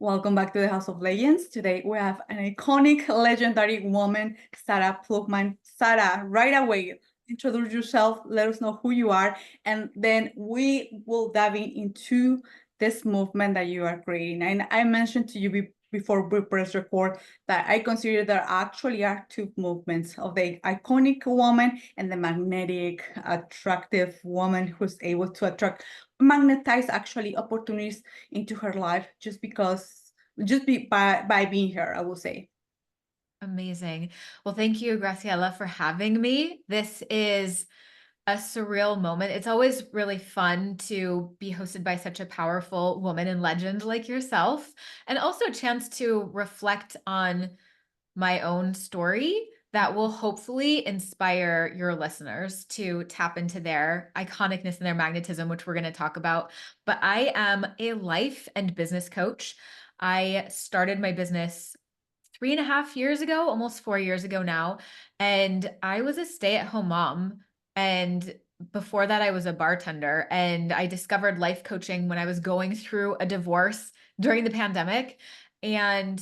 Welcome back to the House of Legends. Today we have an iconic, legendary woman, Sarah Plowman. Sarah, right away, introduce yourself, let us know who you are, and then we will dive into this movement that you are creating. And I mentioned to you before we press record that I consider there actually are two movements of the iconic woman and the magnetic, attractive woman who's able to magnetize actually opportunities into her life by being here, I will say. Amazing. Well, thank you, Graciela, for having me. This is a surreal moment. It's always really fun to be hosted by such a powerful woman and legend like yourself, and also a chance to reflect on my own story that will hopefully inspire your listeners to tap into their iconicness and their magnetism, which we're going to talk about. But I am a life and business coach. I started my business 3.5 years ago, almost 4 years ago now. And I was a stay-at-home mom. And before that, I was a bartender. And I discovered life coaching when I was going through a divorce during the pandemic. And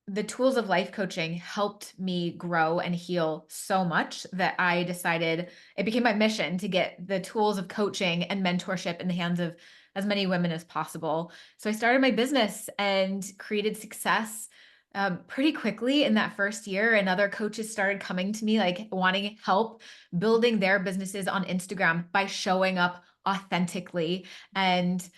the tools of life coaching helped me grow and heal so much that I decided it became my mission to get the tools of coaching and mentorship in the hands of as many women as possible. So I started my business and created success pretty quickly in that first year. And other coaches started coming to me, like wanting help building their businesses on Instagram by showing up authentically and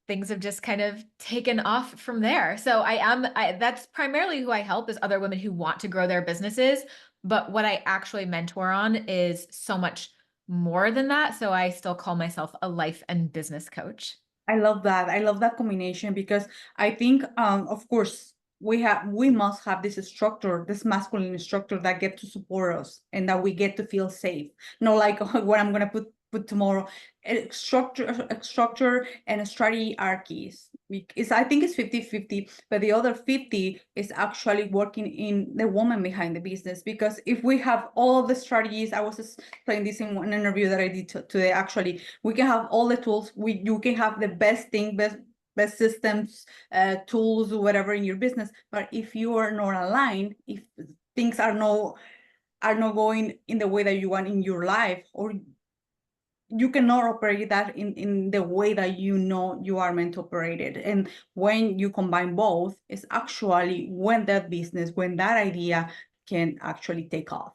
things have just kind of taken off from there. So that's primarily who I help, is other women who want to grow their businesses. But what I actually mentor on is so much more than that. So I still call myself a life and business coach. I love that. I love that combination because I think, of course, we must have this structure, this masculine structure that get to support us and that we get to feel safe. Not like what I'm gonna put tomorrow. A structure and a strategy are keys. I think it's 50-50, but the other 50 is actually working in the woman behind the business. Because if we have all the strategies, I was just playing this in one interview that I did today, actually, we can have all the tools, you can have the best systems, tools, whatever in your business, but if you are not aligned, if things are not going in the way that you want in your life, or you cannot operate that in the way that you are meant to operate it. And when you combine both, it's actually when that idea can actually take off.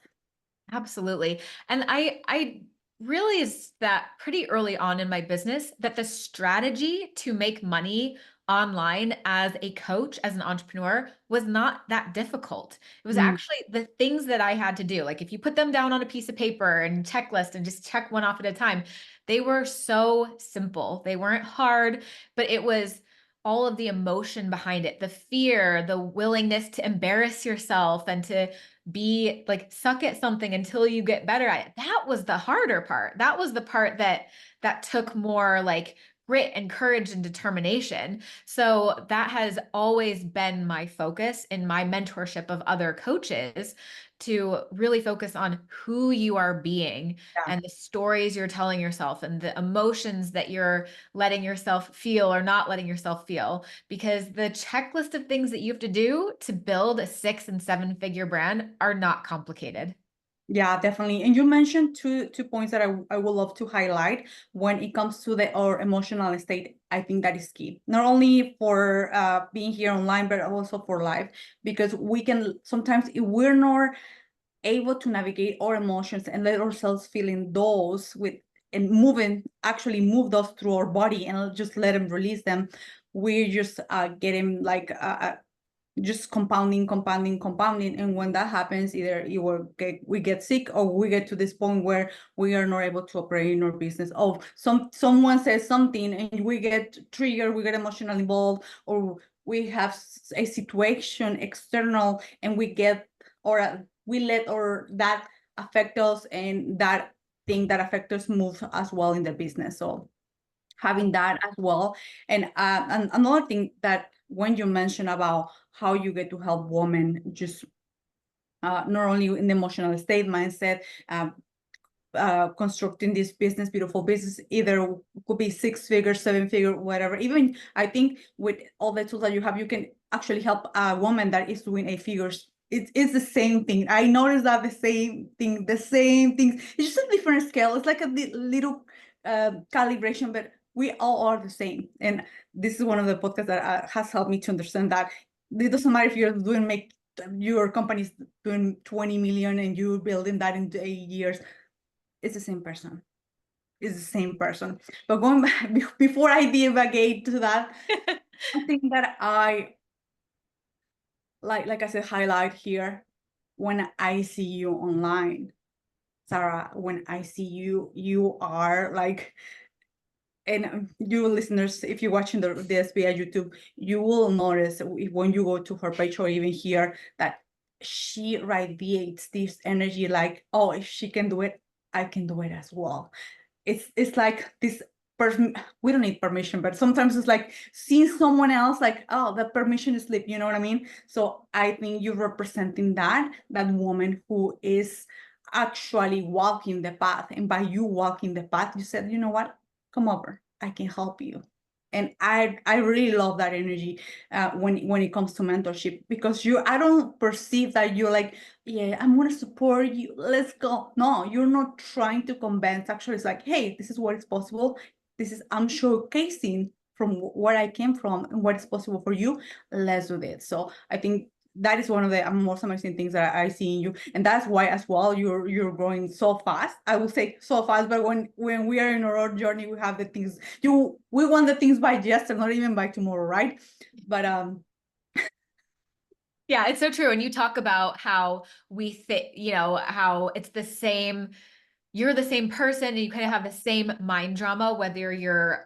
Absolutely. And I realized that pretty early on in my business that the strategy to make money online as a coach, as an entrepreneur, was not that difficult. It was Mm. actually the things that I had to do. Like if you put them down on a piece of paper and checklist and just check one off at a time, they were so simple. They weren't hard, but it was all of the emotion behind it, the fear, the willingness to embarrass yourself and to be like suck at something until you get better at it. That was the harder part. That was the part that took more like grit and courage and determination. So that has always been my focus in my mentorship of other coaches, to really focus on who you are being Yeah. and the stories you're telling yourself and the emotions that you're letting yourself feel or not letting yourself feel, because the checklist of things that you have to do to build a 6 and 7 figure brand are not complicated. Yeah, definitely. And you mentioned two points that I would love to highlight when it comes to our emotional state. I think that is key, not only for being here online, but also for life, because we can sometimes, if we're not able to navigate our emotions and let ourselves feel in those with and actually move those through our body and just let them release them, we're just getting like just compounding. And when that happens, either we get sick, or we get to this point where we are not able to operate in our business. Oh, someone says something and we get triggered, we get emotionally involved, or we have a situation external and we let or that affect us, and that thing that affect us move as well in the business. So having that as well. And another thing that when you mention about how you get to help women just not only in the emotional state mindset, constructing this business, beautiful business, either could be 6 figure, 7 figure, whatever. Even I think with all the tools that you have, you can actually help a woman that is doing 8 figures. It's the same thing. I noticed that the same things. It's just a different scale. It's like a little calibration, but we all are the same. And this is one of the podcasts that has helped me to understand that it doesn't matter if you're doing make your company's doing 20 million and you're building that in 8 years. It's the same person. It's the same person. But going back, before I divagate to that, I think that I like I said, highlight here when I see you online, Sarah. When I see you, you are like, and you listeners, if you're watching this via YouTube, you will notice when you go to her page or even here that she radiates this energy like, oh, if she can do it, I can do it as well. It's like this person, we don't need permission, but sometimes it's like seeing someone else like, oh, the permission is slip, you know what I mean? So I think you're representing that woman who is actually walking the path. And by you walking the path, you said, you know what, come over, I can help you. And I really love that energy when it comes to mentorship, because I don't perceive that you're like, yeah, I'm gonna support you, let's go. No, you're not trying to convince. Actually, it's like, hey, this is what is possible. I'm showcasing from where I came from and what is possible for you. Let's do this. So I think that is one of the most amazing things that I see in you, and that's why as well you're growing so fast. I will say so fast, but when we are in our own journey, we have the things we want the things by yesterday, not even by tomorrow, right? But Yeah, it's so true. And you talk about how we fit, how it's the same, you're the same person and you kind of have the same mind drama, whether you've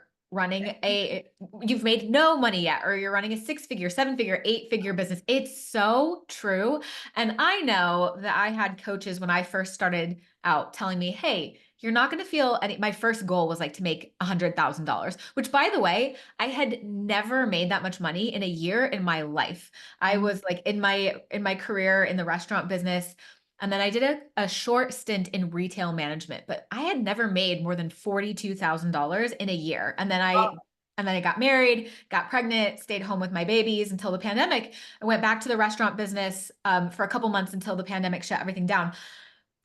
made no money yet, or you're running a 6 figure, 7 figure, 8 figure business. It's so true. And I know that I had coaches when I first started out telling me, hey, you're not going to feel any. My first goal was like to make $100,000, which, by the way, I had never made that much money in a year in my life. I was like in my career in the restaurant business. And then I did a short stint in retail management, but I had never made more than $42,000 in a year. And then I got married, got pregnant, stayed home with my babies until the pandemic. I went back to the restaurant business for a couple months until the pandemic shut everything down.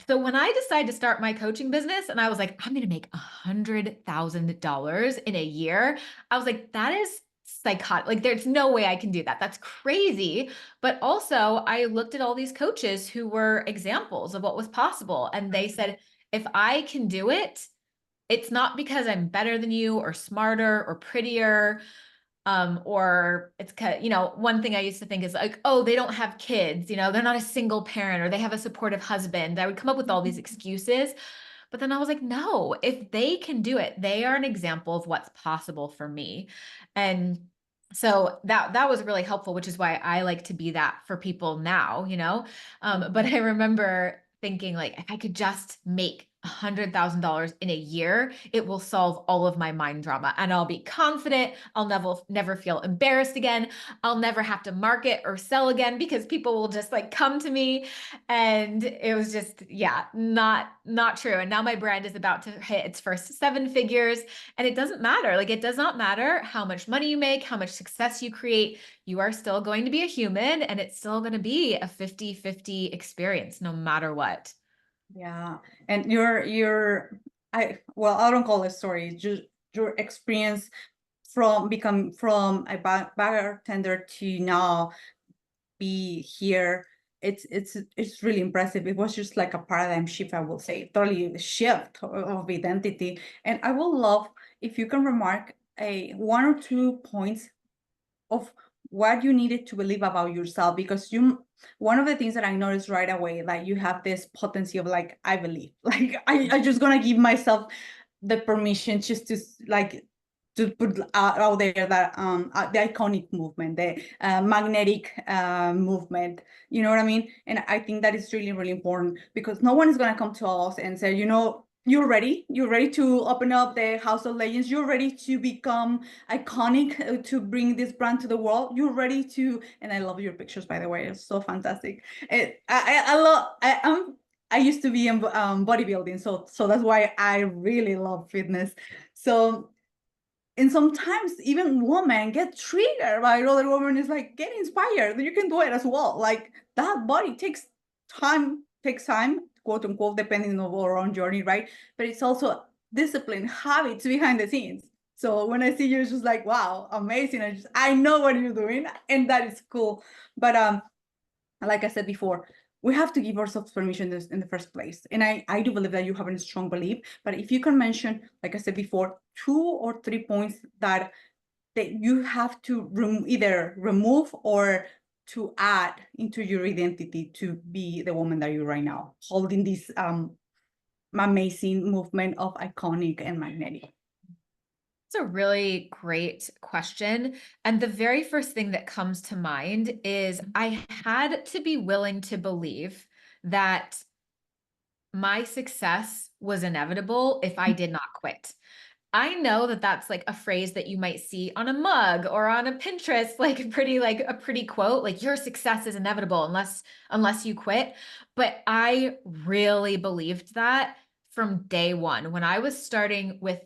So when I decided to start my coaching business and I was like, I'm going to make $100,000 in a year, I was like, that is psychotic. Like, there's no way I can do that. That's crazy. But also, I looked at all these coaches who were examples of what was possible. And they said, if I can do it, it's not because I'm better than you or smarter or prettier. Or it's one thing I used to think is like, oh, they don't have kids, they're not a single parent, or they have a supportive husband. I would come up with all these excuses. But then I was like, no, if they can do it, they are an example of what's possible for me. And so that was really helpful, which is why I like to be that for people now. But I remember thinking, like, if I could just make $100,000 in a year, it will solve all of my mind drama, and I'll be confident. I'll never feel embarrassed again. I'll never have to market or sell again because people will just like come to me. And it was just, yeah, not true. And now my brand is about to hit its first 7 figures, and it doesn't matter. Like, it does not matter how much money you make, how much success you create. You are still going to be a human, and it's still going to be a 50-50 experience no matter what. yeah, and I don't call it story, just your experience from a bartender to now be here. It's really impressive. It was just like a paradigm shift, I will say, totally a shift of identity. And I will love if you can remark a 1 or 2 points of what you needed to believe about yourself, because one of the things that I noticed right away, like, you have this potency of like, I believe, like, I just gonna give myself the permission just to like to put out there that the iconic movement, the magnetic movement, you know what I mean? And I think that is really, really important, because no one is going to come to us and say, you're ready to open up the House of Legends, you're ready to become iconic, to bring this brand to the world, you're ready to. And I love your pictures, by the way, it's so fantastic. I love, I used to be in bodybuilding, so that's why I really love fitness. So, and sometimes even women get triggered by other women. Is like, get inspired. You can do it as well. Like that body takes time, quote unquote, depending on our own journey, right? But it's also discipline, habits behind the scenes. So when I see you, it's just like, wow, amazing. I know what you're doing, and that is cool. But like I said before, we have to give ourselves permission in the first place. And I do believe that you have a strong belief. But if you can mention, like I said before, 2 or 3 points that you have to either remove or to add into your identity to be the woman that you're right now, holding this amazing movement of iconic and magnetic. It's a really great question. And the very first thing that comes to mind is I had to be willing to believe that my success was inevitable if I did not quit. I know that that's like a phrase that you might see on a mug or on a Pinterest, like a pretty quote, like your success is inevitable unless you quit. But I really believed that from day one when I was starting with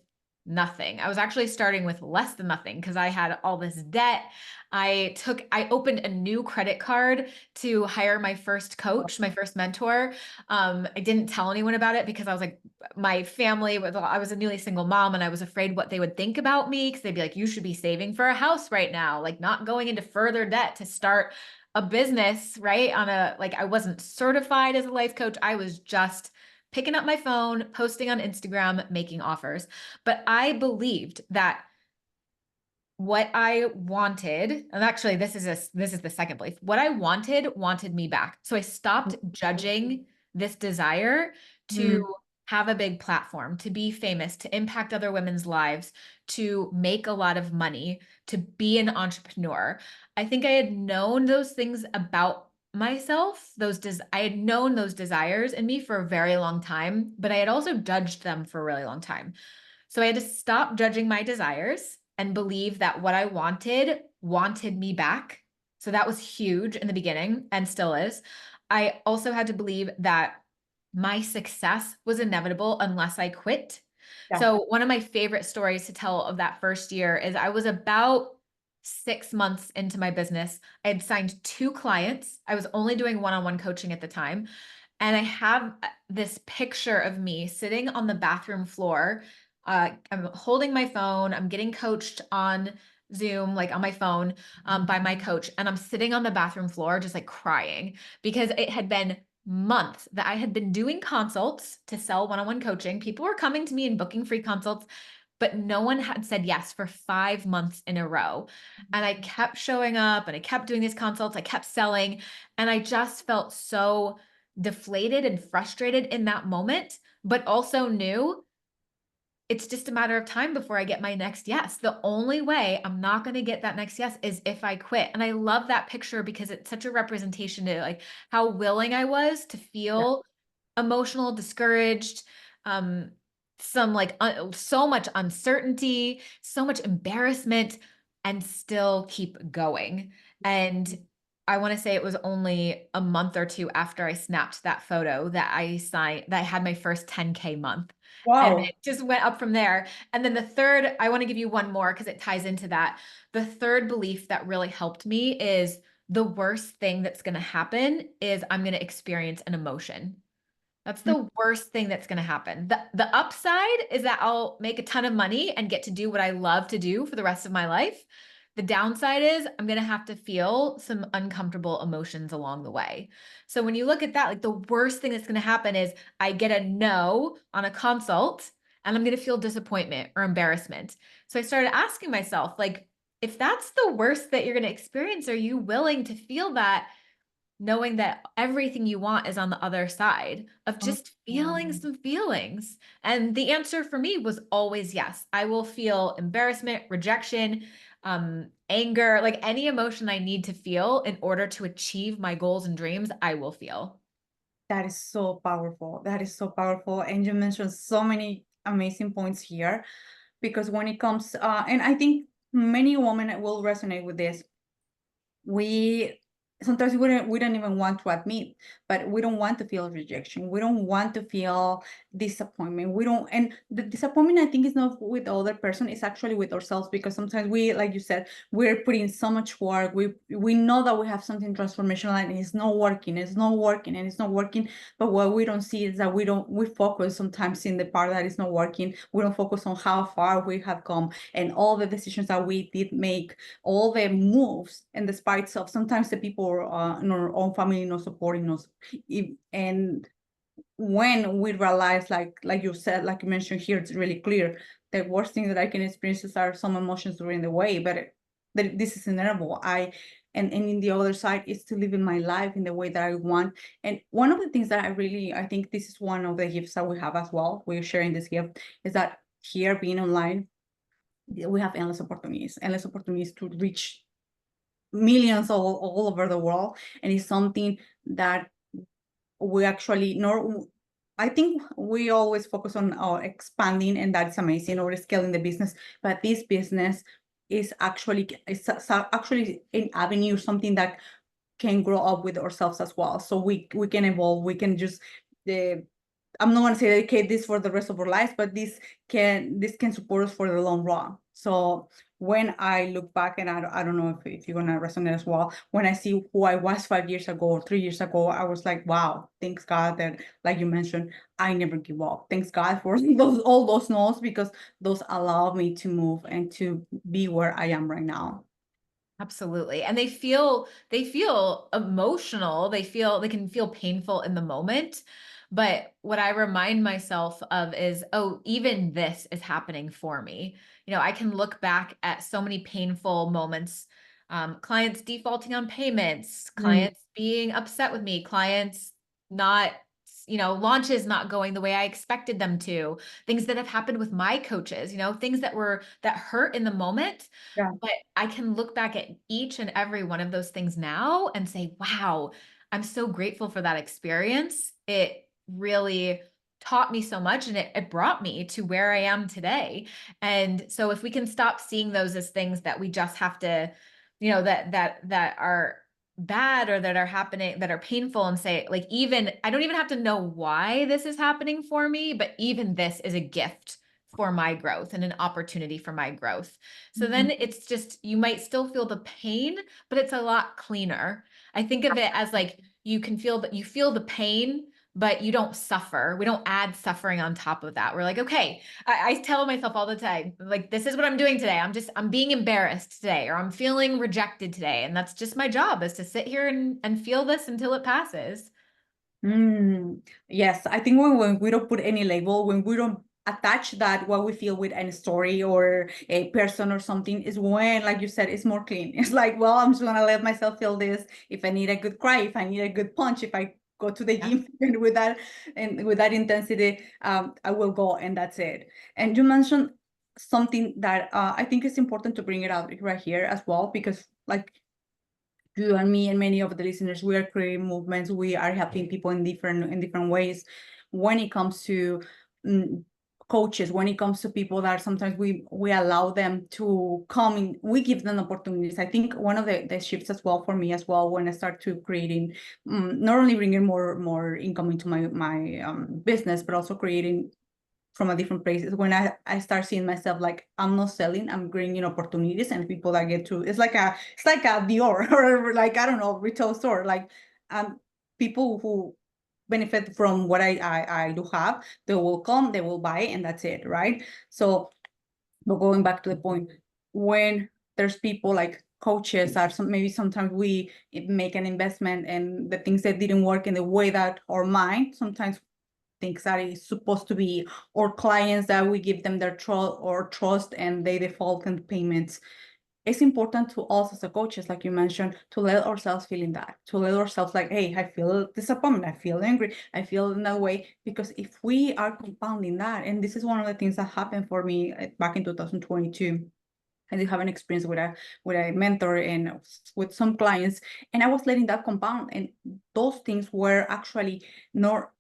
nothing. I was actually starting with less than nothing because I had all this debt. I opened a new credit card to hire my first coach, my first mentor. I didn't tell anyone about it because I was like, my family was, I was a newly single mom and I was afraid what they would think about me because they'd be like, you should be saving for a house right now, like not going into further debt to start a business, right? Like I wasn't certified as a life coach. I was just picking up my phone, posting on Instagram, making offers. But I believed that what I wanted, and actually this is the second belief. What I wanted me back. So I stopped judging this desire to have a big platform, to be famous, to impact other women's lives, to make a lot of money, to be an entrepreneur. I think I had known those things about myself, I had known those desires in me for a very long time, but I had also judged them for a really long time. So I had to stop judging my desires and believe that what I wanted me back. So that was huge in the beginning and still is. I also had to believe that my success was inevitable unless I quit. Yeah. So one of my favorite stories to tell of that first year is I was about 6 months into my business. I had signed 2 clients. I was only doing one-on-one coaching at the time. And I have this picture of me sitting on the bathroom floor. I'm holding my phone. I'm getting coached on Zoom, like on my phone, by my coach. And I'm sitting on the bathroom floor, just like crying because it had been months that I had been doing consults to sell one-on-one coaching. People were coming to me and booking free consults, but no one had said yes for 5 months in a row. And I kept showing up and I kept doing these consults. I kept selling. And I just felt so deflated and frustrated in that moment, but also knew it's just a matter of time before I get my next yes. The only way I'm not going to get that next yes is if I quit. And I love that picture because it's such a representation to like how willing I was to feel emotional, discouraged, um, some like so much uncertainty, so much embarrassment, and still keep going. And I want to say it was only a month or two after I snapped that photo that I had my first 10K month. And Wow. it just went up from there. And then the third, I want to give you one more because it ties into that. The third belief that really helped me is the worst thing that's going to happen is I'm going to experience an emotion. That's the worst thing that's going to happen. The upside is that I'll make a ton of money and get to do what I love to do for the rest of my life. The downside is I'm going to have to feel some uncomfortable emotions along the way. So when you look at that, like the worst thing that's going to happen is I get a no on a consult and I'm going to feel disappointment or embarrassment. So I started asking myself, like, if that's the worst that you're going to experience, are you willing to feel that knowing that everything you want is on the other side of just feeling some feelings? And the answer for me was always yes. I will feel embarrassment, rejection, anger, like any emotion I need to feel in order to achieve my goals and dreams, I will feel. That is so powerful. That is so powerful. And you mentioned so many amazing points here because when it comes, and I think many women will resonate with this. We sometimes we don't even want to admit, but we don't want to feel rejection. We don't want to feel disappointment. We don't, and the disappointment, I think, is not with the other person, it's actually with ourselves, because sometimes we, like you said, we're putting so much work. We know that we have something transformational and it's not working, it's not working, and it's not working. But what we don't see is that we focus sometimes in the part that is not working. We don't focus on how far we have come and all the decisions that we did make, all the moves, and despite of sometimes the people in our own family not supporting us. And when we realize, like you said, like you mentioned here, it's really clear, the worst thing that I can experience are some emotions during the way, but this is inevitable. And in the other side is to live in my life in the way that I want. And one of the things that I think this is one of the gifts that we have as well, we're sharing this gift, is that here being online, we have endless opportunities to reach millions all over the world. And it's something that we actually nor I think we always focus on expanding, and that's amazing, or scaling the business. But this business is actually an avenue, something that can grow up with ourselves as well. So we can evolve. We can just uh, I'm not going to say dedicate this for the rest of our lives, but this can support us for the long run. So when I look back, and I don't know if you're going to resonate as well, when I see who I was 5 years ago or 3 years ago, I was like, wow, thanks God that, like you mentioned, I never give up. Thanks God for all those no's, because those allow me to move and to be where I am right now. Absolutely. And they feel emotional. They can feel painful in the moment. But what I remind myself of is, oh, even this is happening for me. I can look back at so many painful moments, clients defaulting on payments, Mm, clients being upset with me, clients not, launches not going the way I expected them to, things that have happened with my coaches, things that hurt in the moment. yeah. But I can look back at each and every one of those things now and say, wow, I'm so grateful for that experience. It really taught me so much, and it brought me to where I am today. And so if we can stop seeing those as things that we just have to, that are bad or that are happening, that are painful, and say, like, even I don't even have to know why this is happening for me, but even this is a gift for my growth and an opportunity for my growth. So then Mhm. it's just, you might still feel the pain, but it's a lot cleaner. I think of it as like, you feel the pain, but you don't suffer. We don't add suffering on top of that. We're like, okay, I tell myself all the time, like, this is what I'm doing today. I'm being embarrassed today, or I'm feeling rejected today. And that's just my job, is to sit here and feel this until it passes. Yes, I think when we don't put any label, when we don't attach that what we feel with any story or a person or something, is when, like you said, it's more clean. It's like, well, I'm just gonna let myself feel this. If I need a good cry, if I need a good punch, if I go to the Yeah. gym and with that intensity, I will go, and that's it. And you mentioned something that I think is important to bring it out right here as well, because like you and me and many of the listeners, we are creating movements. We are helping people in different ways. When it comes to mm, coaches, when it comes to people that sometimes we allow them to come in, we give them opportunities. I think one of the shifts as well for me as well, when I start to creating, not only bringing more income into my business, but also creating from a different places, when I start seeing myself like I'm not selling, I'm bringing opportunities, and people that get to, it's like a Dior or like, I don't know, retail store, like people who benefit from what I do have, they will come, they will buy, and that's it, right? So, but going back to the point, when there's people like coaches, are maybe sometimes we make an investment and the things that didn't work in the way that our mind sometimes things that is supposed to be, or clients that we give them their trust and they default in payments. It's important to us as a coaches, like you mentioned, to let ourselves feel in that, to let ourselves like, hey, I feel disappointment, I feel angry, I feel in that way. Because if we are compounding that, and this is one of the things that happened for me back in 2022, I did have an experience with a mentor and with some clients, and I was letting that compound, and those things were actually nor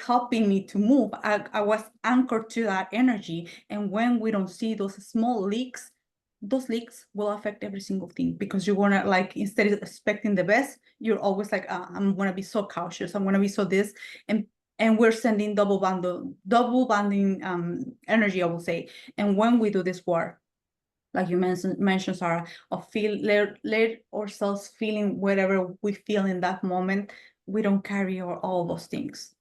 helping me to move. I was anchored to that energy, and when we don't see those small leaks, those leaks will affect every single thing, because you're gonna, like, instead of expecting the best, you're always like, I'm gonna be so cautious, I'm gonna be so this, and we're sending double banding energy, I will say. And when we do this work, like you mentioned, Sarah, of let ourselves feeling whatever we feel in that moment, we don't carry all those things.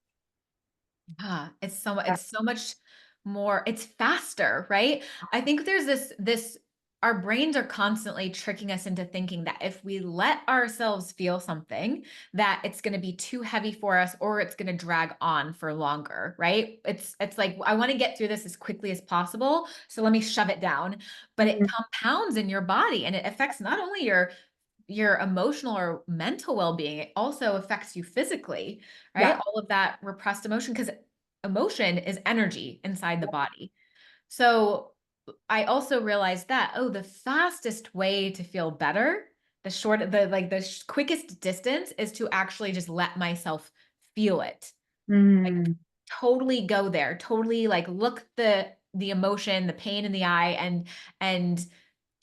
Yeah, it's so much more, it's faster, right? I think there's this our brains are constantly tricking us into thinking that if we let ourselves feel something, that it's going to be too heavy for us or it's going to drag on for longer, right? It's like I want to get through this as quickly as possible, so let me shove it down. But it Mhm. compounds in your body and it affects not only your emotional or mental well-being, it also affects you physically, right? Yeah. All of that repressed emotion, because emotion is energy inside the body. So I also realized that, oh, the fastest way to feel better, quickest distance is to actually just let myself feel it. Like Mm. totally go there, totally like look the emotion, the pain in the eye, and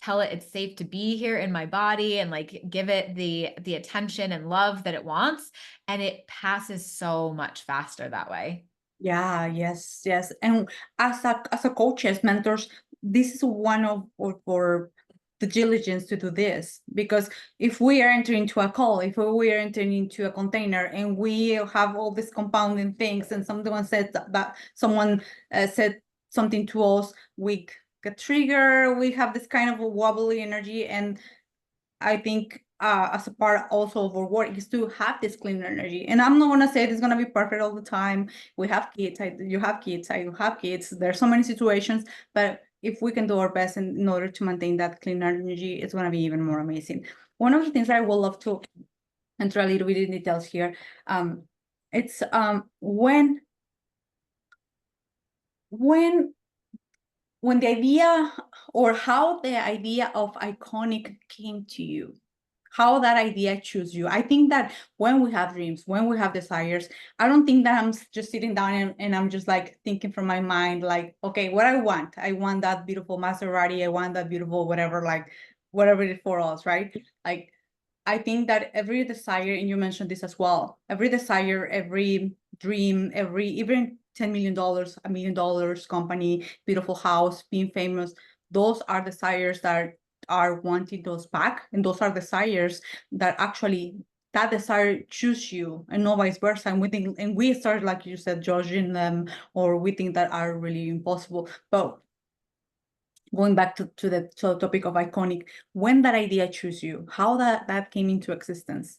tell it it's safe to be here in my body, and like give it the attention and love that it wants, and it passes so much faster that way. Yeah, yes, yes. And as a coaches, mentors, this is one of for the diligence to do this. Because if we are entering into a call, if we are entering into a container, and we have all these compounding things, and someone said that someone said something to us, we get triggered, we have this kind of a wobbly energy. And I think as a part also of our work is to have this clean energy. And I'm not gonna say it's gonna be perfect all the time. We have kids. You have kids. I have kids. There's so many situations, but if we can do our best in order to maintain that clean energy, it's gonna be even more amazing. One of the things I would love to enter a little bit in details here. It's when when the idea, or how the idea of iconic came to you, how that idea chose you. I think that when we have dreams, when we have desires, I don't think that I'm just sitting down and I'm just like thinking from my mind, like, okay, what I want that beautiful Maserati, I want that beautiful whatever, like whatever it is for us, right? Like, I think that every desire, and you mentioned this as well, every desire, every dream, every even $10 million, $1 million company, beautiful house, being famous, those are desires that are wanting those back. And those are desires that actually that desire choose you, and no vice versa. And we think, and we start, like you said, judging them, or we think that are really impossible. But going back to the topic of iconic, when that idea chose you, how that came into existence.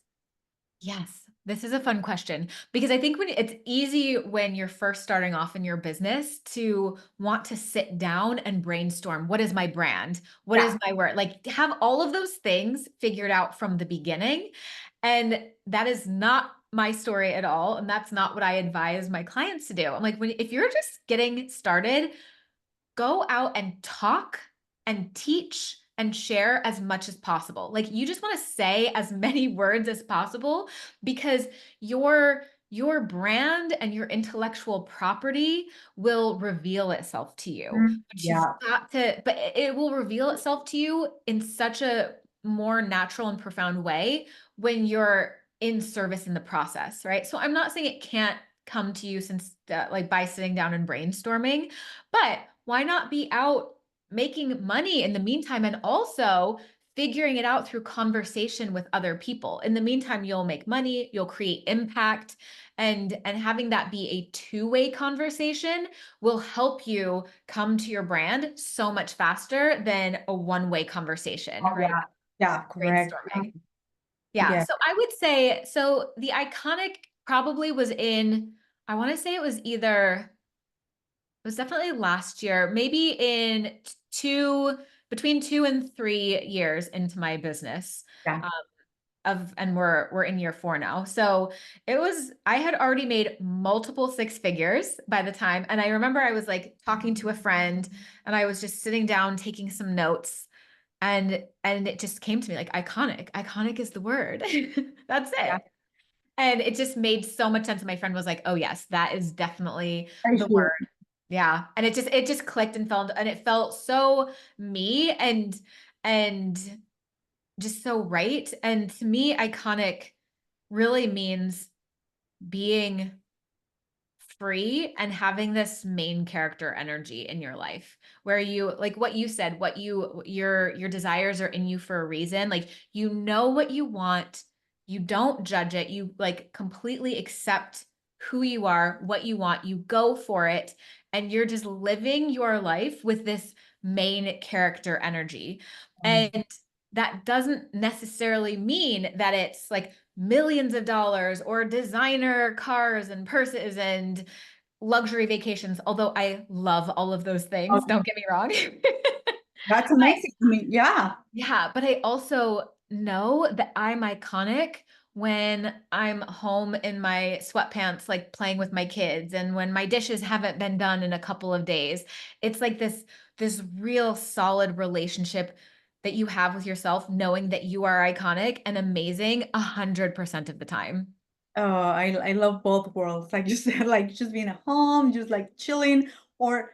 Yes, this is a fun question because I think when it's easy when you're first starting off in your business to want to sit down and brainstorm, what is my brand? What Yeah. is my word? Like have all of those things figured out from the beginning. And that is not my story at all. And that's not what I advise my clients to do. I'm like, if you're just getting started, go out and talk and teach and share as much as possible. Like you just want to say as many words as possible because your brand and your intellectual property will reveal itself to you. But you've Yeah. got to, but it will reveal itself to you in such a more natural and profound way when you're in service in the process, right? So I'm not saying it can't come to you since like by sitting down and brainstorming, but why not be out making money in the meantime and also figuring it out through conversation with other people? In the meantime, you'll make money, you'll create impact, and having that be a two-way conversation will help you come to your brand so much faster than a one-way conversation, Oh, right? yeah. Yeah, correct. Brainstorming. Yeah. Yeah. So I would say, so the iconic probably was in, I want to say it was definitely last year, maybe in between 2 and 3 years into my business. Yeah. Um, and we're in year 4 now. So I had already made multiple six figures by the time. And I remember I was like talking to a friend and I was just sitting down taking some notes and it just came to me like iconic is the word. That's Yeah. it. And it just made so much sense. And my friend was like, oh yes, that is definitely I the hear. word. Yeah. And it just clicked and felt, and it felt so me and just so right. And to me, iconic really means being free and having this main character energy in your life where you, like what you said, what your desires are in you for a reason. Like, you know what you want, you don't judge it, you like completely accept who you are, what you want, you go for it, and you're just living your life with this main character energy. And that doesn't necessarily mean that it's like millions of dollars or designer cars and purses and luxury vacations, although I love all of those things, Oh, don't get me wrong. that's But amazing. I mean, yeah. yeah, but I also know that I'm iconic when I'm home in my sweatpants, like playing with my kids, and when my dishes haven't been done in a couple of days. It's like this real solid relationship that you have with yourself, knowing that you are iconic and amazing 100% of the time. Oh, I love both worlds. Like you said, like just being at home, just like chilling, or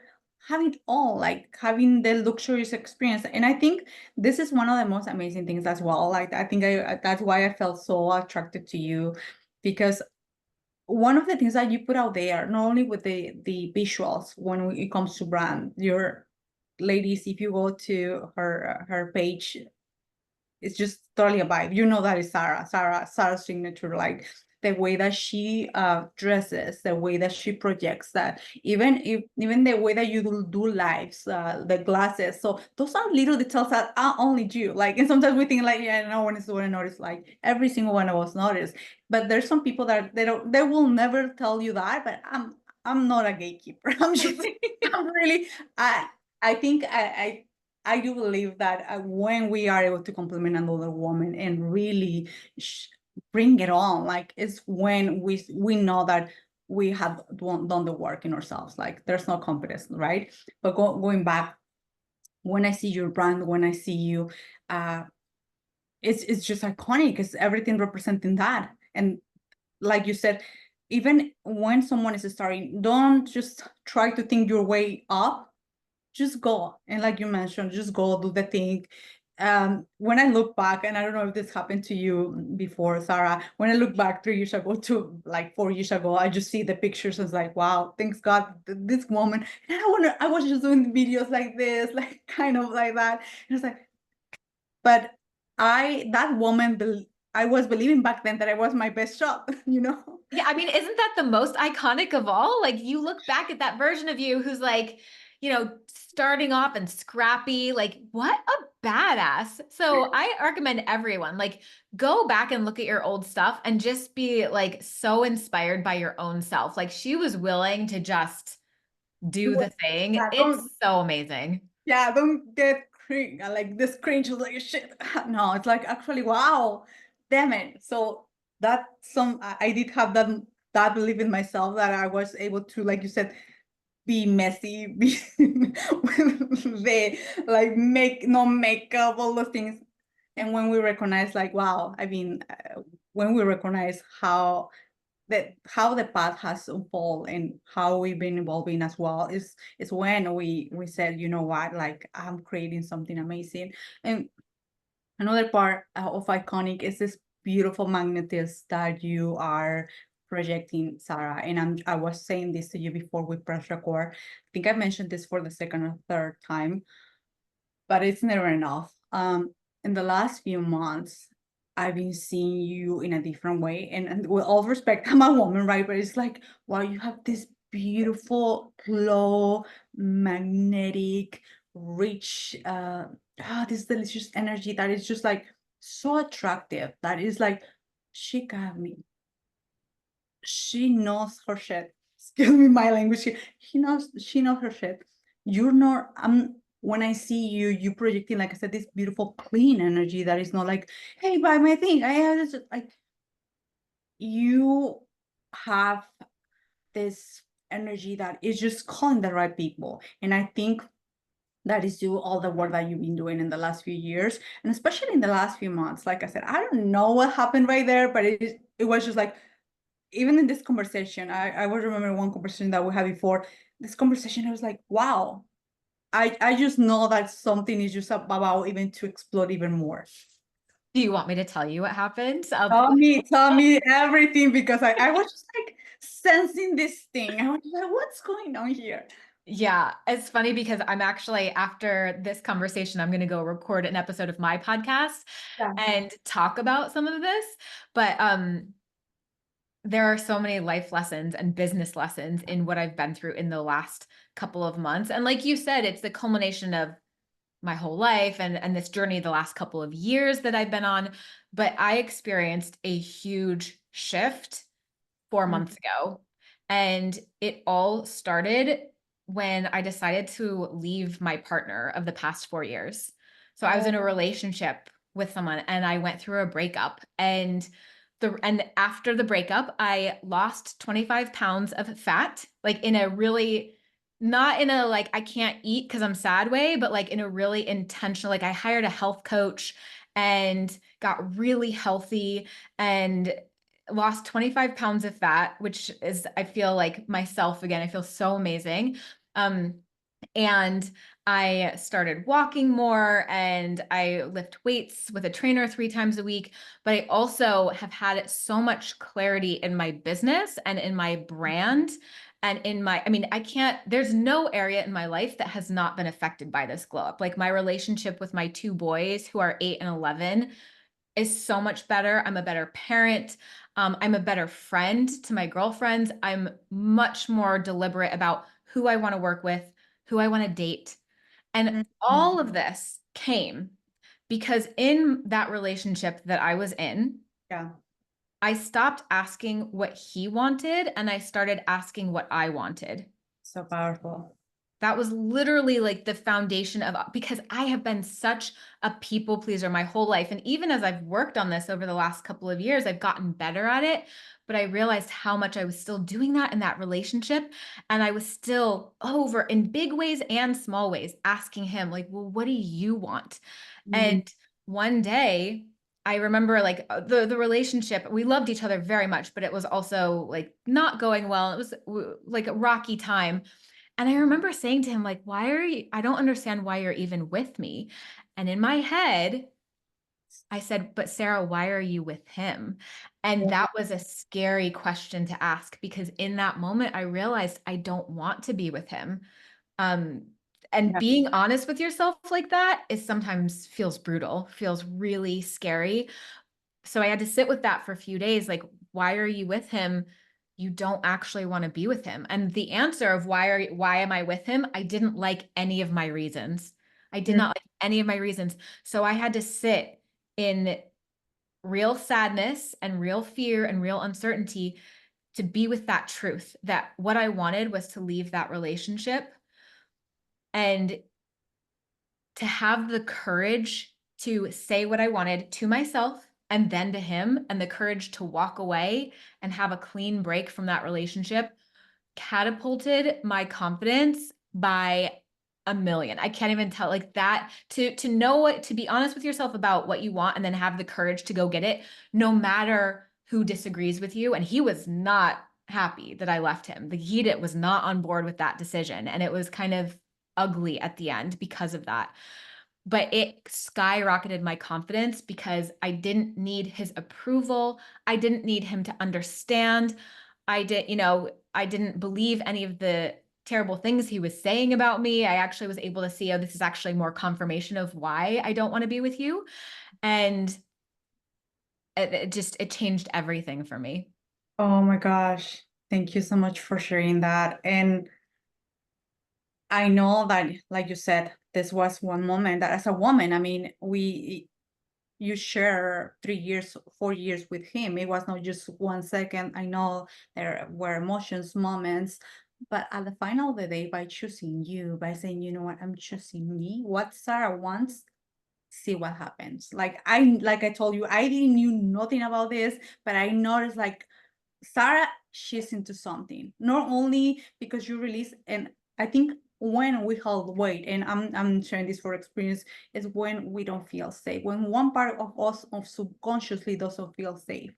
having it all, like having the luxurious experience. And I think this is one of the most amazing things as well. Like I think that's why I felt so attracted to you, because one of the things that you put out there, not only with the visuals when it comes to brand, your ladies, if you go to her page, it's just totally a vibe. You know that is Sarah's signature, like the way that she dresses, the way that she projects that, even the way that you do lives, the glasses. So those are little details that are only you. Like, and sometimes we think like, yeah, no one is going to notice. Like every single one of us notice. But there's some people that they will never tell you that. But I'm not a gatekeeper. I'm just I'm really I I think I do believe that when we are able to compliment another woman and really bring it on, like it's when we know that we have done the work in ourselves. Like there's no competence, right? But going back, when I see your brand, when I see you, uh, it's just iconic. It's everything representing that. And like you said, even when someone is starting, don't just try to think your way up, just go. And like you mentioned, just go do the thing. When I look back, and I don't know if this happened to you before, Sarah, when I look back 3 years ago to like 4 years ago, I just see the pictures and it's like, wow, thanks God, this woman. And I was just doing videos like this, like kind of like that. And it's like, but that woman, I was believing back then that I was my best shot, you know? Yeah, I mean, isn't that the most iconic of all? Like, you look back at that version of you who's like, starting off and scrappy, like, what a badass. So I recommend everyone, like, go back and look at your old stuff and just be like so inspired by your own self. Like, she was willing to just do the thing. Yeah, It's so amazing. yeah, don't get cringe. Like this cringe is like shit. No, it's like actually wow, damn it. So that I did have that belief in myself that I was able to, like you said, be messy, be with the like make no makeup, all those things. And when we recognize, like wow, I mean, when we recognize how the path has unfolded and how we've been evolving as well is when we said, you know what, like I'm creating something amazing. And another part of iconic is this beautiful magnetism that you are projecting, Sarah. And I was saying this to you before we press record. I think I mentioned this for the second or third time, but it's never enough. In the last few months, I've been seeing you in a different way. And with all respect, I'm a woman, right? But it's like, wow, you have this beautiful, glow, magnetic, rich, this delicious energy that is just like so attractive. That is like, she got me. She knows her shit. Excuse me, my language. She knows her shit. You're not, when I see you, you projecting, like I said, this beautiful, clean energy that is not like, hey, buy my thing. I have this, like, you have this energy that is just calling the right people. And I think that is due all the work that you've been doing in the last few years, and especially in the last few months. Like I said, I don't know what happened right there, but it was just like, even in this conversation, I was remembering one conversation that we had before. this conversation, I was like, wow, I just know that something is just about even to explode even more. Do you want me to tell you what happened? Tell me everything, because I was just like sensing this thing. I was like, what's going on here? Yeah, it's funny because I'm actually, after this conversation, I'm going to go record an episode of my podcast Yeah. and talk about some of this. But there are so many life lessons and business lessons in what I've been through in the last couple of months. And like you said, it's the culmination of my whole life and this journey the last couple of years that I've been on. But I experienced a huge shift 4 months ago. And it all started when I decided to leave my partner of the past 4 years. So I was in a relationship with someone and I went through a breakup, and after the breakup, I lost 25 pounds of fat, like in a really, not in a like I can't eat because I'm sad way, but like in a really intentional, like I hired a health coach and got really healthy and lost 25 pounds of fat, which is, I feel like myself again. I feel so amazing. Um, and I started walking more and I lift weights with a trainer 3 times a week. But I also have had so much clarity in my business and in my brand and in my, I mean, I can't, there's no area in my life that has not been affected by this glow up. Like my relationship with my 2 boys who are 8 and 11 is so much better. I'm a better parent. I'm a better friend to my girlfriends. I'm much more deliberate about who I want to work with, who I want to date. And Mhm. all of this came because in that relationship that I was in, Yeah, I stopped asking what he wanted and I started asking what I wanted. so powerful. That was literally like the foundation of, because I have been such a people pleaser my whole life. And even as I've worked on this over the last couple of years, I've gotten better at it. But I realized how much I was still doing that in that relationship. And I was still over in big ways and small ways asking him, like, well, what do you want? Mm. And one day, I remember like the relationship, we loved each other very much, but it was also like not going well. It was like a rocky time. And I remember saying to him, like, why are you, I don't understand why you're even with me. And in my head, I said, but Sarah, why are you with him? And Yeah. that was a scary question to ask because in that moment, I realized I don't want to be with him. Um, and Yeah. being honest with yourself like that is sometimes feels brutal, feels really scary. So I had to sit with that for a few days. Like, why are you with him? You don't actually want to be with him. And the answer of why am I with him? I didn't like any of my reasons. I did Mm. not like any of my reasons. So I had to sit in real sadness and real fear and real uncertainty to be with that truth that what I wanted was to leave that relationship and to have the courage to say what I wanted to myself and then to him, and the courage to walk away and have a clean break from that relationship catapulted my confidence by a million. I can't even tell like that to know what to be honest with yourself about what you want and then have the courage to go get it no matter who disagrees with you. And he was not happy that I left him. Was not on board with that decision and it was kind of ugly at the end because of that. But it skyrocketed my confidence because I didn't need his approval. I didn't need him to understand. I didn't believe any of the terrible things he was saying about me. I actually was able to see, oh, this is actually more confirmation of why I don't want to be with you. And it changed everything for me. Oh my gosh. Thank you so much for sharing that. And I know that, like you said, this was one moment that as a woman, I mean, you share 3 years, 4 years with him. It was not just 1 second. I know there were emotions, moments, but at the final of the day, by choosing you, by saying, you know what, I'm choosing me, what Sarah wants, see what happens. Like I told you, I didn't knew nothing about this, but I noticed like Sarah, she's into something. Not only because you release, and I think when we hold weight, and I'm sharing this for experience, is when we don't feel safe. When one part of us of subconsciously doesn't feel safe.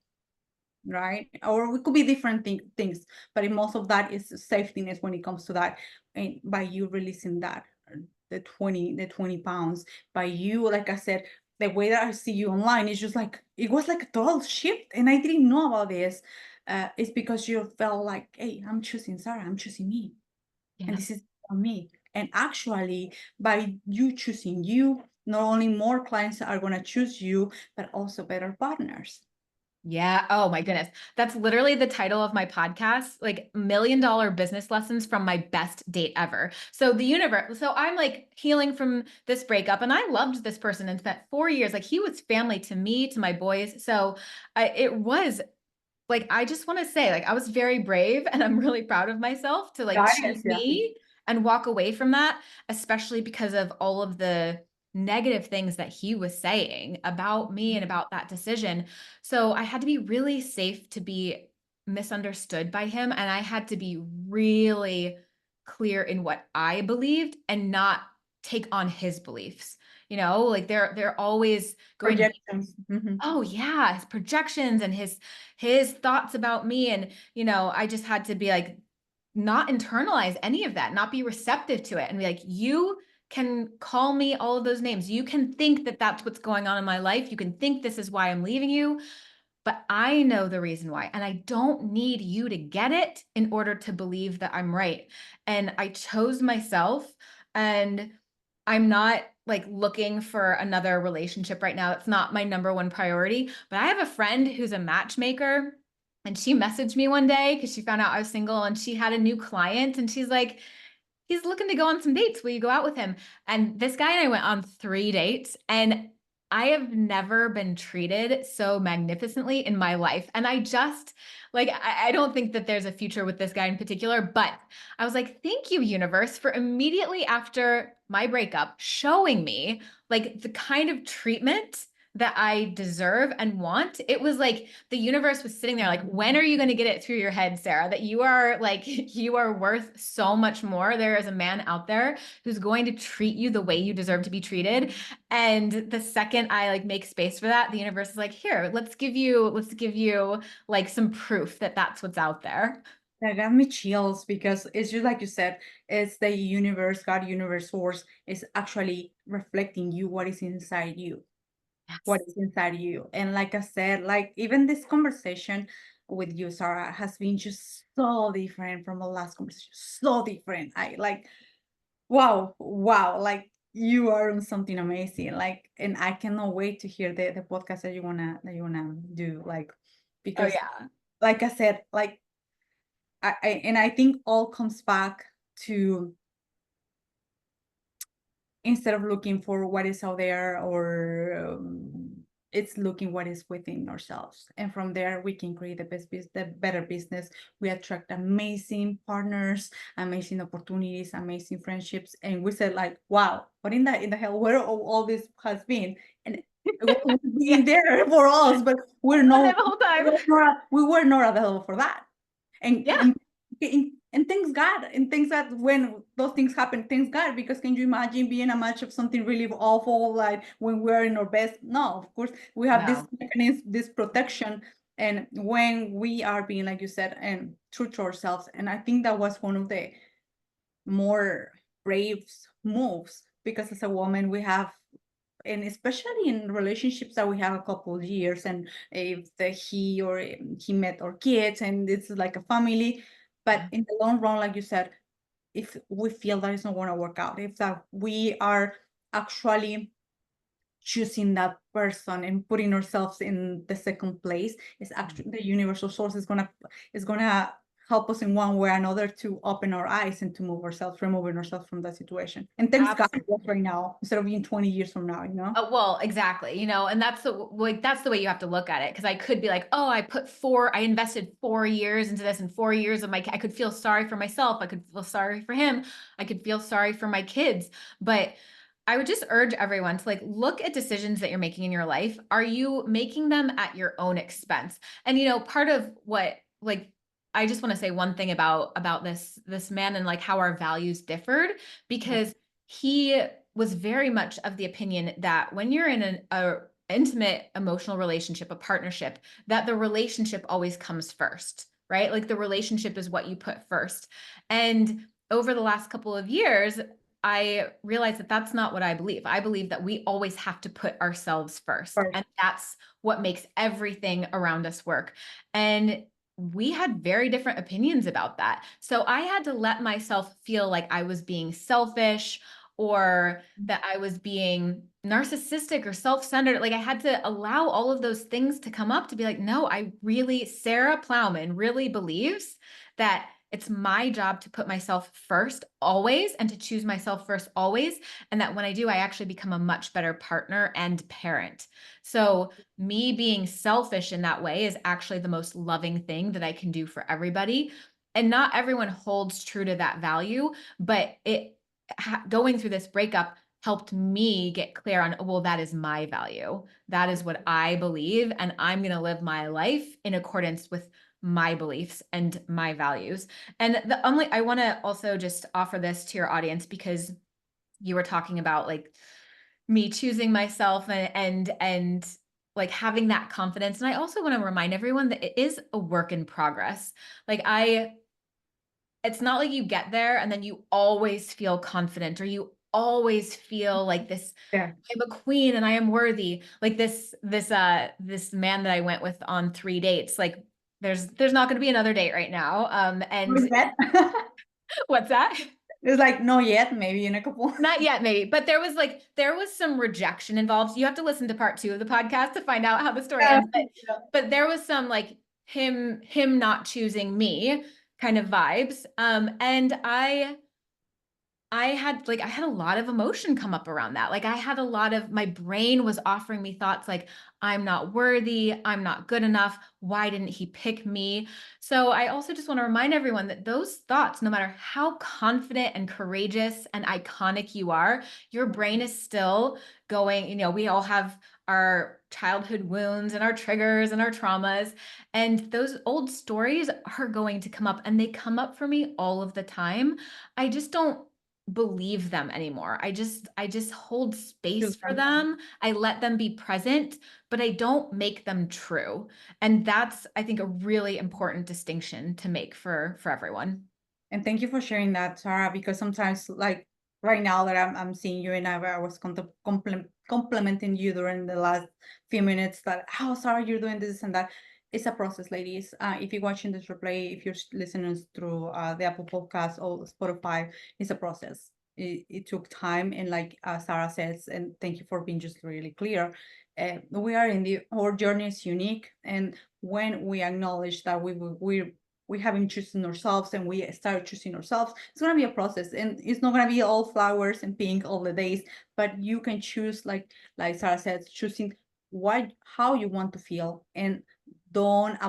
right? Or it could be different things, but in most of that is safetyness when it comes to that. And by you releasing that, the 20 pounds, by you, like I said, the way that I see you online is just like, it was like a total shift. And I didn't know about this. It's because you felt like, hey, I'm choosing Sarah, I'm choosing me. And Yeah. this is for me. And actually, by you choosing you, not only more clients are going to choose you, but also better partners. Yeah. Oh my goodness. That's literally the title of my podcast, like $1 million business lessons from my best date ever. So the universe, so I'm like healing from this breakup and I loved this person and spent 4 years, like he was family to me, to my boys. So it was like, I just want to say, like, I was very brave and I'm really proud of myself to like Guidance, choose yeah. me and walk away from that, especially because of all of the negative things that he was saying about me and about that decision. So I had to be really safe to be misunderstood by him. And I had to be really clear in what I believed and not take on his beliefs. Like they're always going to be, Projections. Mhm. oh yeah, his projections and his thoughts about me. And I just had to be like, not internalize any of that, not be receptive to it, and be like, you can call me all of those names, you can think that that's what's going on in my life, you can think this is why I'm leaving you, but I know the reason why, and I don't need you to get it in order to believe that I'm right. And I chose myself, and I'm not like looking for another relationship right now. It's not my number one priority. But I have a friend who's a matchmaker, and she messaged me one day because she found out I was single and she had a new client. And she's like, he's looking to go on some dates. Will you go out with him? And this guy and I went on 3 dates, and I have never been treated so magnificently in my life. And I just like, I don't think that there's a future with this guy in particular, but I was like, thank you, universe, for immediately after my breakup showing me like the kind of treatment that I deserve and want. It was like the universe was sitting there like, when are you going to get it through your head, Sarah, that you are like, you are worth so much more. There is a man out there who's going to treat you the way you deserve to be treated. And the second I like make space for that, the universe is like, here, let's give you like some proof that that's what's out there. That got me chills because it's just like you said, it's the universe, God, universe, source is actually reflecting you, what is inside you, what Yes. is inside you. And like I said, like even this conversation with you, Sarah, has been just so different from the last conversation. So different. I like, wow, wow, like you are on something amazing. Like, and I cannot wait to hear the podcast that you wanna do. Like, Oh because yeah. like I said, like and I think all comes back to, instead of looking for what is out there, or it's looking what is within ourselves, and from there we can create the the better business. We attract amazing partners, amazing opportunities, amazing friendships, and we said like, wow, what in the hell, where all this has been. And it was Yeah. being there for us, but I was there the whole time. we were not available for that. and Yeah. and and thanks God, and things that when those things happen, thanks God, because can you imagine being a match of something really awful, like when we're in our best? No, of course we have this No. mechanism, this protection, and when we are being, like you said, and true to ourselves. And I think that was one of the more brave moves, because as a woman we have, and especially in relationships that we have a couple of years, and if he or he met our kids and it's like a family, but Yeah. in the long run, like you said, if we feel that it's not going to work out, if that we are actually choosing that person and putting ourselves in the second place, is actually the universal source is gonna help us in one way or another to open our eyes and to move ourselves, removing ourselves from that situation. And thanks God, Absolutely. just right now, instead of being 20 years from now, you know. Well, exactly. And that's the way you have to look at it. Cause I could be like, oh, I invested 4 years into this, and 4 years of I could feel sorry for myself. I could feel sorry for him. I could feel sorry for my kids. But I would just urge everyone to like look at decisions that you're making in your life. Are you making them at your own expense? And part of what like I just want to say one thing about this man and like how our values differed, because he was very much of the opinion that when you're in intimate emotional relationship, a partnership, that the relationship always comes first, right? Like the relationship is what you put first. And over the last couple of years, I realized that that's not what I believe. I believe that we always have to put ourselves first, First. and that's what makes everything around us work. And we had very different opinions about that. So I had to let myself feel like I was being selfish or that I was being narcissistic or self-centered. Like I had to allow all of those things to come up to be like, no, Sarah Plowman really believes that it's my job to put myself first always and to choose myself first always. And that when I do, I actually become a much better partner and parent. So me being selfish in that way is actually the most loving thing that I can do for everybody. And not everyone holds true to that value, but going through this breakup helped me get clear on, well, that is my value. That is what I believe. And I'm going to live my life in accordance with my beliefs and my values. And I want to also just offer this to your audience because you were talking about like me choosing myself and like having that confidence. And I also want to remind everyone that it is a work in progress. Like it's not like you get there and then you always feel confident or you always feel like this, Yeah. I'm a queen and I am worthy. Like this man that I went with on 3 dates, like there's not going to be another date right now. Who's And that? what's that? It's like, no yet, maybe in a couple. Not yet, maybe, but there was some rejection involved. You have to listen to part 2 of the podcast to find out how the story Yeah. ends. But there was some like him not choosing me kind of vibes. And I had a lot of emotion come up around that. Like I had a lot of, my brain was offering me thoughts like, I'm not worthy, I'm not good enough. Why didn't he pick me? So I also just want to remind everyone that those thoughts, no matter how confident and courageous and iconic you are, your brain is still going, we all have our childhood wounds and our triggers and our traumas. And those old stories are going to come up, and they come up for me all of the time. I just don't believe them anymore. I just hold space Choose for them. them. I let them be present, but I don't make them true. And that's, I think, a really important distinction to make for everyone. And thank you for sharing that, Sarah, because sometimes, like right now that I'm seeing you and I was complimenting you during the last few minutes that, how Sarah, you're doing this and that. It's a process, ladies. If you're watching this replay, if you're listening through the Apple Podcast or Spotify, it's a process. It took time, and like Sarah says, and thank you for being just really clear. We are our journey is unique, and when we acknowledge that we haven't chosen ourselves and we start choosing ourselves, it's going to be a process, and it's not going to be all flowers and pink all the days, but you can choose, like Sarah said, choosing how you want to feel, and don't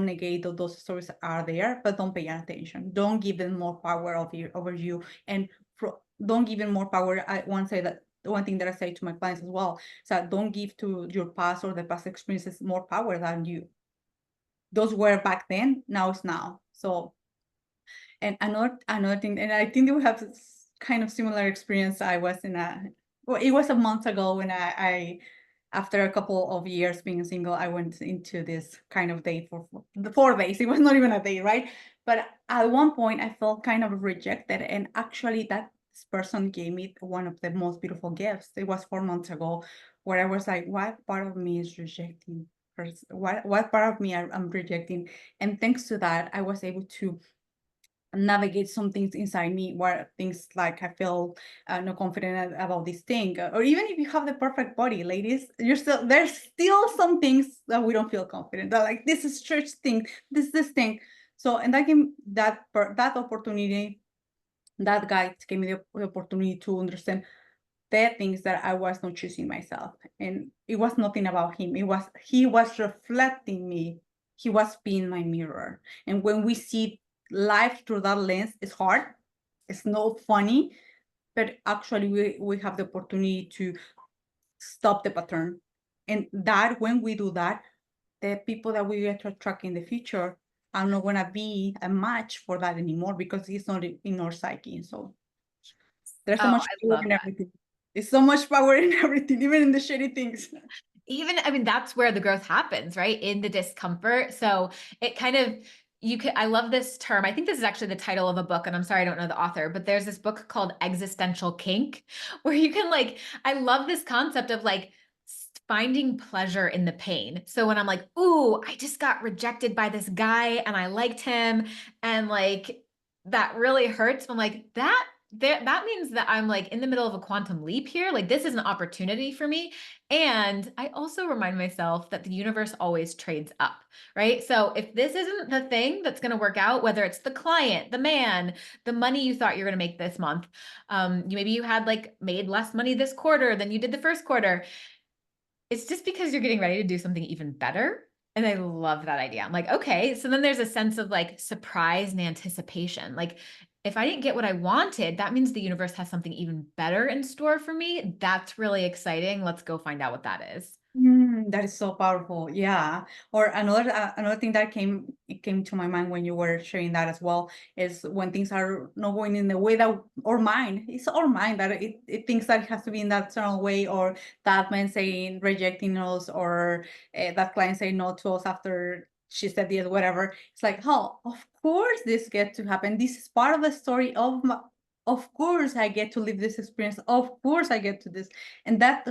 negate that those stories are there, but don't pay attention, don't give them more power over you, and don't give them more power. I want to say that one thing that I say to my clients as well, so don't give to your past or the past experiences more power than you. Those were back then, now it's now. So, and another thing, and I think we have this kind of similar experience. I was well, it was a month ago when I after a couple of years being single, I went into this kind of date for the 4 days. It was not even a date, right? But at one point I felt kind of rejected, and actually that person gave me one of the most beautiful gifts. It was 4 months ago, where I was like, what part of me is rejecting? What part of me I'm rejecting? And thanks to that, I was able to navigate some things inside me, where things like I feel not confident about this thing, or even if you have the perfect body, ladies, there's still some things that we don't feel confident, that like, this is church thing, this thing. So, and that opportunity, that guy gave me the opportunity to understand the things that I was not choosing myself. And it was nothing about him. He was reflecting me. He was being my mirror. And when we see life through that lens, it's hard. It's not funny, but actually we have the opportunity to stop the pattern. And that when we do that, the people that we get to attract in the future are not gonna be a match for that anymore, because it's not in our psyche. So there's so Oh, much I power love in that. everything. There's so much power in everything, even in the shitty things. even, I mean, that's where the growth happens, right? In the discomfort. So it kind of, you could, I love this term. I think this is actually the title of a book, and I'm sorry, I don't know the author, but there's this book called Existential Kink, where you can like, I love this concept of like finding pleasure in the pain. So when I'm like, ooh, I just got rejected by this guy and I liked him, and like that really hurts. I'm like, that means that I'm like in the middle of a quantum leap here. Like this is an opportunity for me. And I also remind myself that the universe always trades up, right? So if this isn't the thing that's going to work out, whether it's the client, the man, the money you thought you're going to make this month, maybe you had like made less money this quarter than you did the first quarter. It's just because you're getting ready to do something even better. And I love that idea. I'm like, okay. So then there's a sense of like surprise and anticipation. Like, if I didn't get what I wanted, that means the universe has something even better in store for me. That's really exciting. Let's go find out what that is. That is so powerful. Yeah. Or another thing that came to my mind when you were sharing that as well is when things are not going in the way that our mind, it's our mind that it thinks that it has to be in that certain way, or that man saying rejecting us, or that client saying no to us after she said yes, whatever. It's like, oh, of course this gets to happen. This is part of the story of my, of course I get to live this experience. Of course I get to this. And that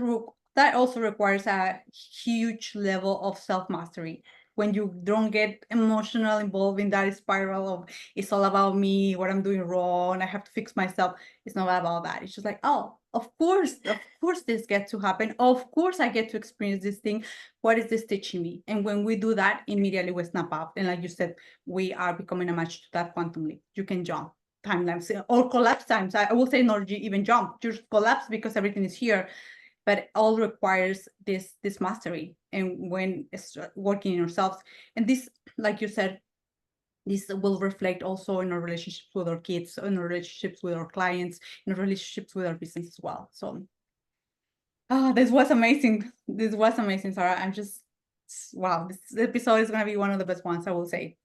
also requires a huge level of self-mastery. When you don't get emotional involved in that spiral of it's all about me, what I'm doing wrong, I have to fix myself. It's not about that. It's just like, oh, of course this gets to happen. Of course I get to experience this thing. What is this teaching me? And when we do that, immediately we snap up. And like you said, we are becoming a match to that quantum leap. You can jump timelines or collapse times. I will say not even jump, just collapse because everything is here, but all requires this mastery, and when it's working in yourselves. And this, like you said, this will reflect also in our relationships with our kids, in our relationships with our clients, in our relationships with our business as well. So this was amazing. This was amazing, Sarah. I'm just, wow, this episode is going to be one of the best ones, I will say.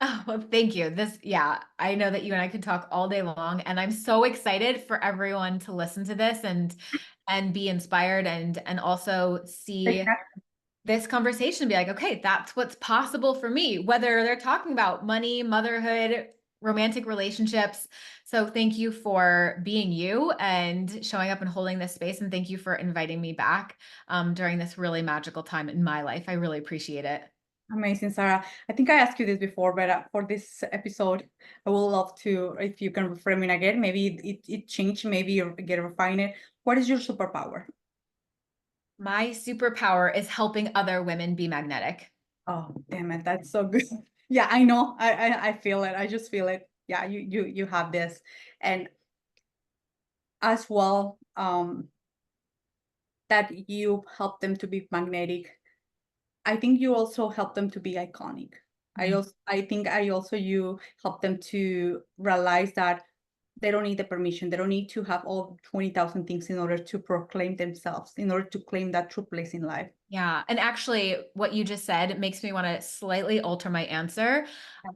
Oh, well, thank you. This, yeah, I know that you and I could talk all day long, and I'm so excited for everyone to listen to this and be inspired and also see Exactly. this conversation and be like, okay, that's what's possible for me, whether they're talking about money, motherhood, romantic relationships. So thank you for being you and showing up and holding this space. And thank you for inviting me back during this really magical time in my life. I really appreciate it. Amazing, Sarah. I think I asked you this before, but for this episode, I would love to, if you can reframe it again, maybe it changed, maybe you get refine it. What is your superpower? My superpower is helping other women be magnetic. Oh, damn it, that's so good. Yeah, I know. I feel it. I just feel it. Yeah, you have this. And as well, that you help them to be magnetic. I think you also help them to be iconic. I think I also you help them to realize that they don't need the permission. They don't need to have all 20,000 things in order to proclaim themselves, in order to claim that true place in life. Yeah. And actually, what you just said makes me want to slightly alter my answer.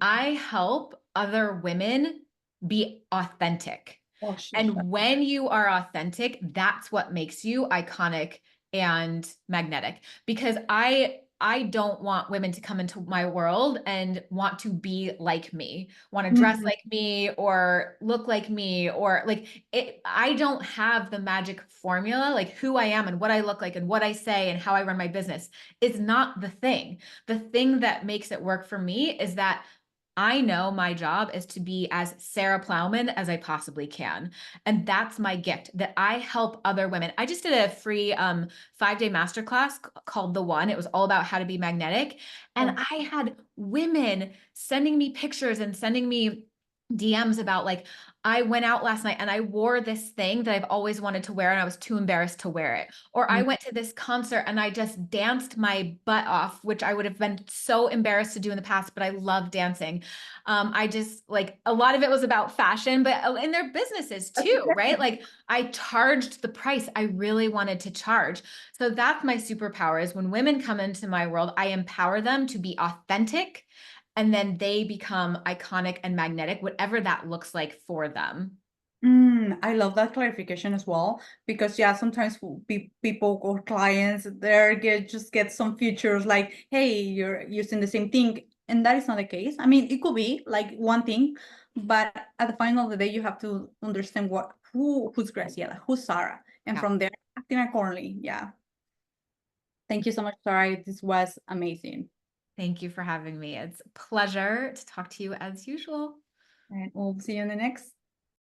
I help other women be authentic. Oh, sheesh. And when you are authentic, that's what makes you iconic and magnetic. Because I don't want women to come into my world and want to be like me, want to dress Mhm. like me or look like me, or like it. I don't have the magic formula, like who I am and what I look like and what I say and how I run my business is not the thing. The thing that makes it work for me is that I know my job is to be as Sarah Plowman as I possibly can. And that's my gift, that I help other women. I just did a free 5-day masterclass called The One. It was all about how to be magnetic. And Oh, I had women sending me pictures and sending me DMs about like, I went out last night and I wore this thing that I've always wanted to wear and I was too embarrassed to wear it. Or I mm, went to this concert and I just danced my butt off, which I would have been so embarrassed to do in the past, but I love dancing. I just like a lot of it was about fashion, but in their businesses that's too, right? okay. Like I charged the price I really wanted to charge. So that's my superpower is when women come into my world, I empower them to be authentic and then they become iconic and magnetic, whatever that looks like for them. I love that clarification as well because yeah, sometimes people or clients there just get some features like, hey, you're using the same thing, and that is not the case. I mean, it could be like one thing, but at the final of the day, you have to understand who's Graciela, who's Sarah, and Yeah. from there acting accordingly. Yeah. Thank you so much, Sarah. This was amazing, Thank you for having me. It's a pleasure to talk to you as usual. and we'll see you in the next